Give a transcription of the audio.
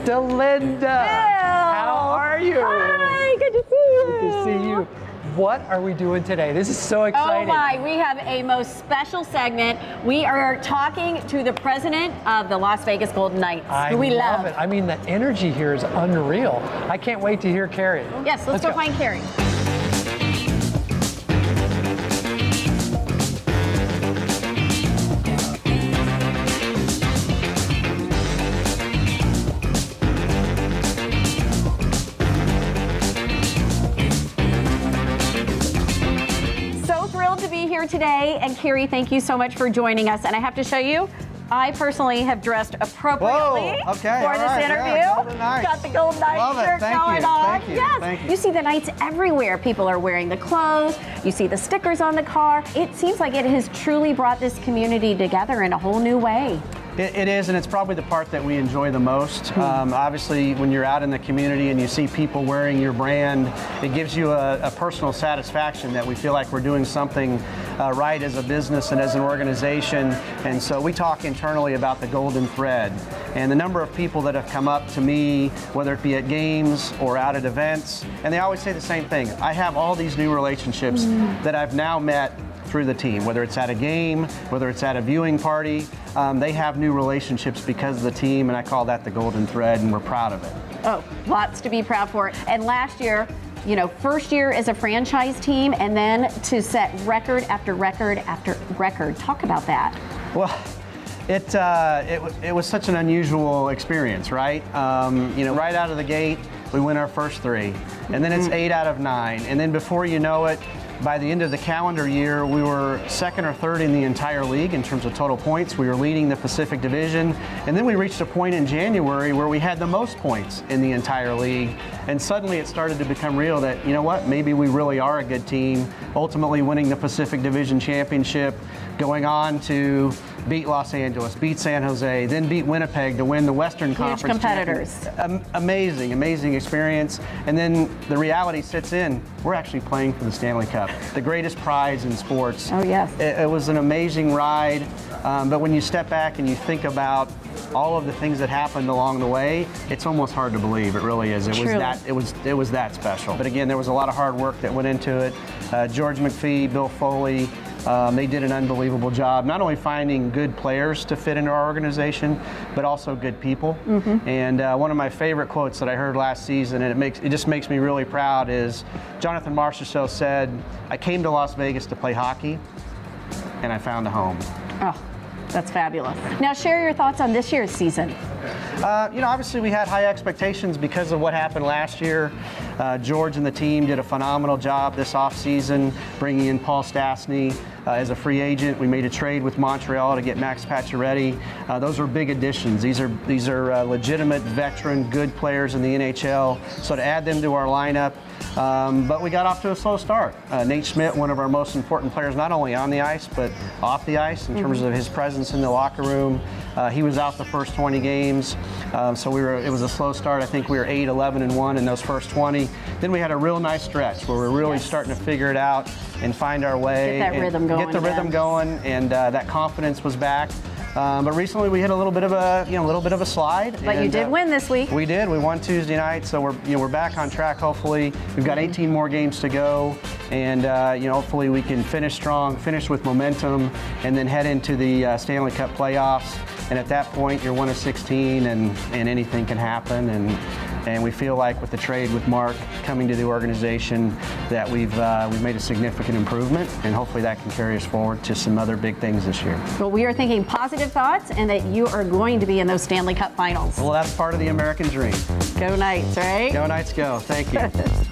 Delinda, how are you? Hi, good to see you. Good to see you. What are we doing today? This is so exciting. Oh my, we have a most special segment. We are talking to the president of the Las Vegas Golden Knights, who we love. It. I mean, the energy here is unreal. I can't wait to hear Carrie. Yes, let's go find Carrie. Here today, and Carrie, thank you so much for joining us. And I have to show you, I personally have dressed appropriately for this interview. Yeah, got the Golden Knights shirt going on. Thank you. Yes, Thank you. You see the Knights everywhere. People are wearing the clothes. You see the stickers on the car. It seems like it has truly brought this community together in a whole new way. It is, and it's probably the part that we enjoy the most. Obviously, when you're out in the community and you see people wearing your brand, it gives you a personal satisfaction that we feel like we're doing something right as a business and as an organization. And so we talk internally about the golden thread. And the number of people that have come up to me, whether it be at games or out at events, and they always say the same thing. I have all these new relationships that I've now met through the team, whether it's at a game, whether it's at a viewing party. They have new relationships because of the team, and I call that the golden thread, and we're proud of it. Oh, lots to be proud for. And last year, you know, first year as a franchise team, and then to set record after record after record. Talk about that. Well, it was such an unusual experience, right? You know, right out of the gate, we win our first 3, and then it's 8 out of 9, and then before you know it, by the end of the calendar year, we were 2nd or 3rd in the entire league in terms of total points. We were leading the Pacific Division. And then we reached a point in January where we had the most points in the entire league. And suddenly it started to become real that, you know what, maybe we really are a good team, ultimately winning the Pacific Division Championship, going on to beat Los Angeles, beat San Jose, then beat Winnipeg to win the Western Conference. Huge competitors. Amazing, amazing experience. And then the reality sits in. We're actually playing for the Stanley Cup, the greatest prize in sports. Oh, yes. It was an amazing ride. But when you step back and you think about all of the things that happened along the way, it's almost hard to believe. It really is. It was that special. But again, there was a lot of hard work that went into it. George McPhee, Bill Foley, they did an unbelievable job, not only finding good players to fit into our organization, but also good people. And one of my favorite quotes that I heard last season, and it just makes me really proud, is Jonathan Marchessault said, "I came to Las Vegas to play hockey, and I found a home." Oh, that's fabulous. Now share your thoughts on this year's season. You know, obviously we had high expectations because of what happened last year. George and the team did a phenomenal job this offseason, bringing in Paul Stastny as a free agent. We made a trade with Montreal to get Max Pacioretty. Those were big additions. These are legitimate, veteran, good players in the NHL. So to add them to our lineup, but we got off to a slow start. Nate Schmidt, one of our most important players, not only on the ice, but off the ice in terms of his presence in the locker room. He was out the first 20 games, so it was a slow start. I think we were 8-11-1 in those first 20. Then we had a real nice stretch where we're really starting to figure it out and find our way. Get that rhythm going. Get the rhythm going, and that confidence was back. But recently we hit a little bit of a slide. But you did win this week. We did. We won Tuesday night, so we're back on track. Hopefully, we've got 18 more games to go, and hopefully we can finish strong, finish with momentum, and then head into the Stanley Cup playoffs. And at that point, you're 1 of 16, and anything can happen. And we feel like with the trade with Mark coming to the organization that we've made a significant improvement, and hopefully that can carry us forward to some other big things this year. Well, we are thinking positive thoughts and that you are going to be in those Stanley Cup finals. Well, that's part of the American dream. Go Knights, right? Go Knights, go. Thank you.